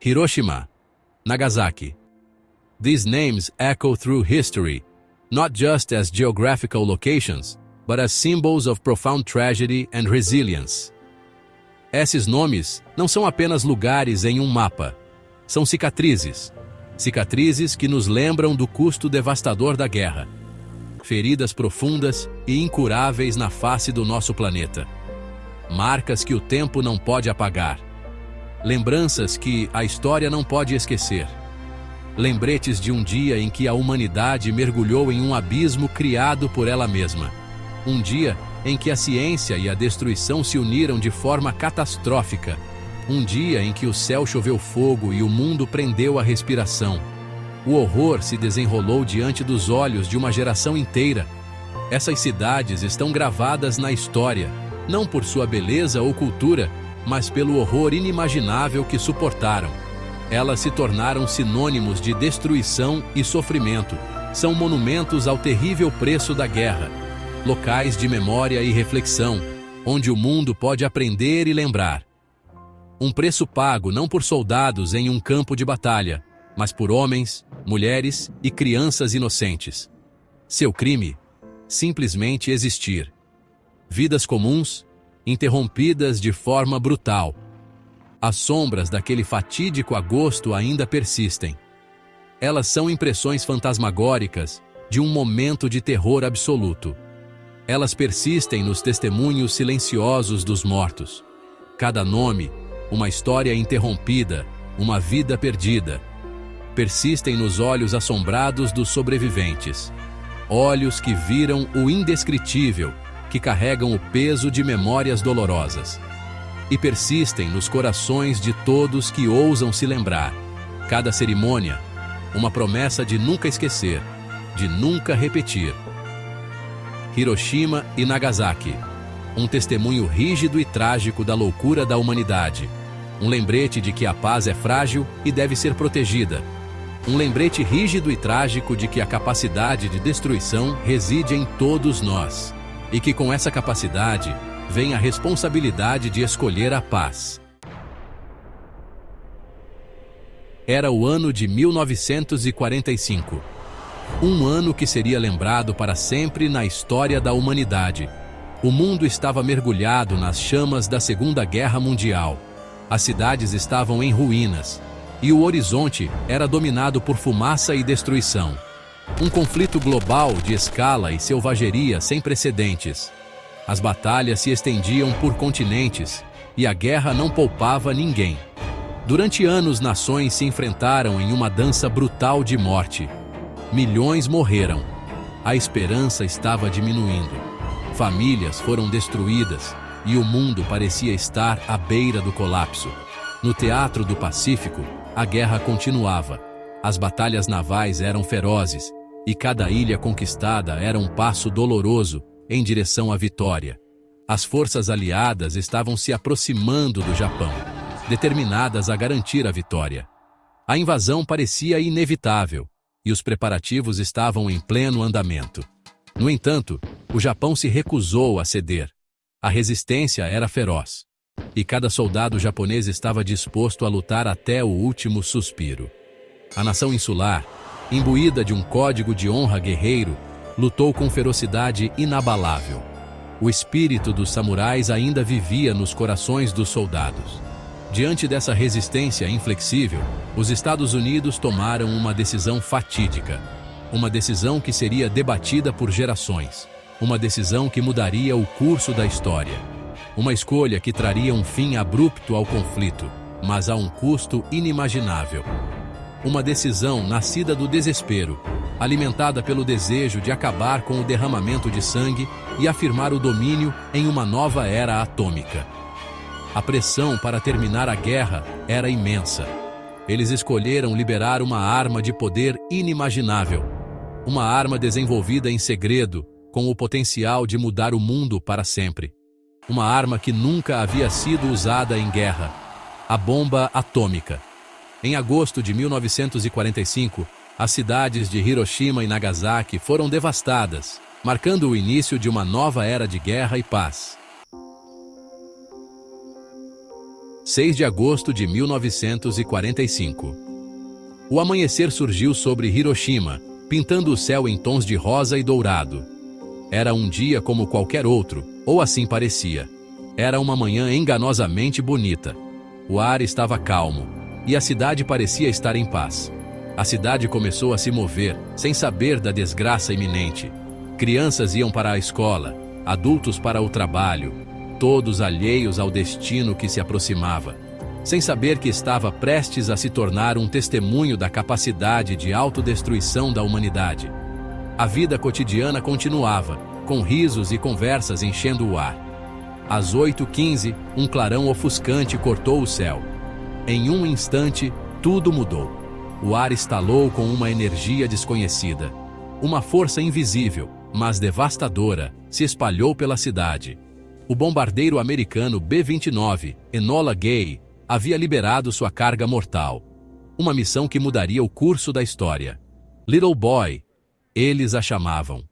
Hiroshima, Nagasaki. These names echo through history, not just as geographical locations, but as symbols of profound tragedy and resilience. Esses nomes não são apenas lugares em um mapa. São cicatrizes. Cicatrizes que nos lembram do custo devastador da guerra. Feridas profundas e incuráveis na face do nosso planeta. Marcas que o tempo não pode apagar. Lembranças que a história não pode esquecer. Lembretes de um dia em que a humanidade mergulhou em um abismo criado por ela mesma. Um dia em que a ciência e a destruição se uniram de forma catastrófica. Um dia em que o céu choveu fogo e o mundo prendeu a respiração. O horror se desenrolou diante dos olhos de uma geração inteira. Essas cidades estão gravadas na história, não por sua beleza ou cultura, mas pelo horror inimaginável que suportaram. Elas se tornaram sinônimos de destruição e sofrimento. São monumentos ao terrível preço da guerra. Locais de memória e reflexão, onde o mundo pode aprender e lembrar. Um preço pago não por soldados em um campo de batalha, mas por homens, mulheres e crianças inocentes. Seu crime? Simplesmente existir. Vidas comuns, interrompidas de forma brutal. As sombras daquele fatídico agosto ainda persistem. Elas são impressões fantasmagóricas de um momento de terror absoluto. Elas persistem nos testemunhos silenciosos dos mortos. Cada nome, uma história interrompida, uma vida perdida. Persistem nos olhos assombrados dos sobreviventes. Olhos que viram o indescritível, que carregam o peso de memórias dolorosas. E persistem nos corações de todos que ousam se lembrar. Cada cerimônia, uma promessa de nunca esquecer, de nunca repetir. Hiroshima e Nagasaki. Um testemunho rígido e trágico da loucura da humanidade. Um lembrete de que a paz é frágil e deve ser protegida. Um lembrete rígido e trágico de que a capacidade de destruição reside em todos nós. E que com essa capacidade vem a responsabilidade de escolher a paz. Era o ano de 1945. Um ano que seria lembrado para sempre na história da humanidade. O mundo estava mergulhado nas chamas da Segunda Guerra Mundial. As cidades estavam em ruínas. E o horizonte era dominado por fumaça e destruição. Um conflito global de escala e selvageria sem precedentes. As batalhas se estendiam por continentes, e a guerra não poupava ninguém. Durante anos, nações se enfrentaram em uma dança brutal de morte. Milhões morreram. A esperança estava diminuindo. Famílias foram destruídas, e o mundo parecia estar à beira do colapso. No Teatro do Pacífico, a guerra continuava. As batalhas navais eram ferozes, e cada ilha conquistada era um passo doloroso em direção à vitória. As forças aliadas estavam se aproximando do Japão, determinadas a garantir a vitória. A invasão parecia inevitável, e os preparativos estavam em pleno andamento. No entanto, o Japão se recusou a ceder. A resistência era feroz, e cada soldado japonês estava disposto a lutar até o último suspiro. A nação insular, imbuída de um código de honra guerreiro, lutou com ferocidade inabalável. O espírito dos samurais ainda vivia nos corações dos soldados. Diante dessa resistência inflexível, os Estados Unidos tomaram uma decisão fatídica. Uma decisão que seria debatida por gerações. Uma decisão que mudaria o curso da história. Uma escolha que traria um fim abrupto ao conflito, mas a um custo inimaginável. Uma decisão nascida do desespero, alimentada pelo desejo de acabar com o derramamento de sangue e afirmar o domínio em uma nova era atômica. A pressão para terminar a guerra era imensa. Eles escolheram liberar uma arma de poder inimaginável. Uma arma desenvolvida em segredo, com o potencial de mudar o mundo para sempre. Uma arma que nunca havia sido usada em guerra. A bomba atômica. Em agosto de 1945, as cidades de Hiroshima e Nagasaki foram devastadas, marcando o início de uma nova era de guerra e paz. 6 de agosto de 1945. O amanhecer surgiu sobre Hiroshima, pintando o céu em tons de rosa e dourado. Era um dia como qualquer outro, ou assim parecia. Era uma manhã enganosamente bonita. O ar estava calmo, e a cidade parecia estar em paz. A cidade começou a se mover, sem saber da desgraça iminente. Crianças iam para a escola, adultos para o trabalho, todos alheios ao destino que se aproximava, sem saber que estava prestes a se tornar um testemunho da capacidade de autodestruição da humanidade. A vida cotidiana continuava, com risos e conversas enchendo o ar. Às 8h15, um clarão ofuscante cortou o céu. Em um instante, tudo mudou. O ar estalou com uma energia desconhecida. Uma força invisível, mas devastadora, se espalhou pela cidade. O bombardeiro americano B-29, Enola Gay, havia liberado sua carga mortal. Uma missão que mudaria o curso da história. Little Boy, eles a chamavam.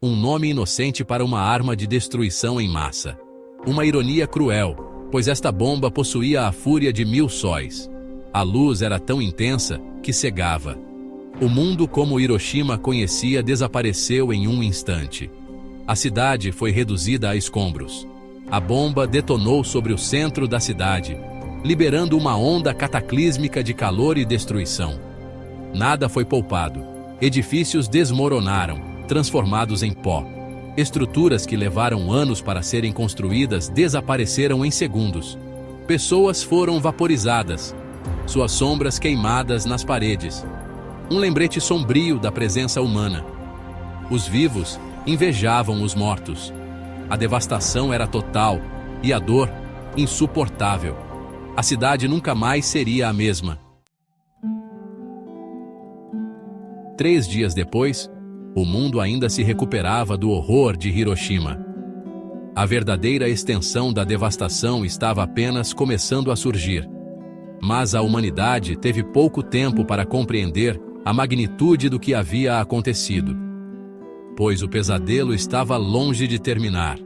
Um nome inocente para uma arma de destruição em massa. Uma ironia cruel, pois esta bomba possuía a fúria de 1000 sóis. A luz era tão intensa que cegava. O mundo como Hiroshima conhecia desapareceu em um instante. A cidade foi reduzida a escombros. A bomba detonou sobre o centro da cidade, liberando uma onda cataclísmica de calor e destruição. Nada foi poupado. Edifícios desmoronaram, transformados em pó. Estruturas que levaram anos para serem construídas desapareceram em segundos. Pessoas foram vaporizadas, suas sombras queimadas nas paredes. Um lembrete sombrio da presença humana. Os vivos invejavam os mortos. A devastação era total e a dor insuportável. A cidade nunca mais seria a mesma. 3 dias depois, o mundo ainda se recuperava do horror de Hiroshima. A verdadeira extensão da devastação estava apenas começando a surgir. Mas a humanidade teve pouco tempo para compreender a magnitude do que havia acontecido. Pois o pesadelo estava longe de terminar.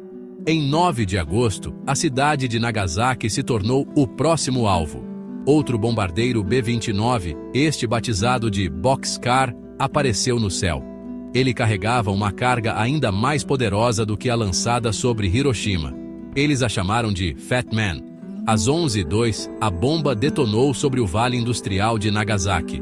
Em 9 de agosto, a cidade de Nagasaki se tornou o próximo alvo. Outro bombardeiro B-29, este batizado de Boxcar, apareceu no céu. Ele carregava uma carga ainda mais poderosa do que a lançada sobre Hiroshima. Eles a chamaram de Fat Man. Às 11h02, a bomba detonou sobre o vale industrial de Nagasaki.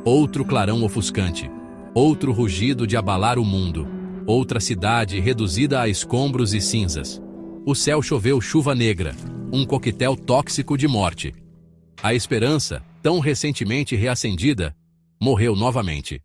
Outro clarão ofuscante. Outro rugido de abalar o mundo. Outra cidade reduzida a escombros e cinzas. O céu choveu chuva negra, um coquetel tóxico de morte. A esperança, tão recentemente reacendida, morreu novamente.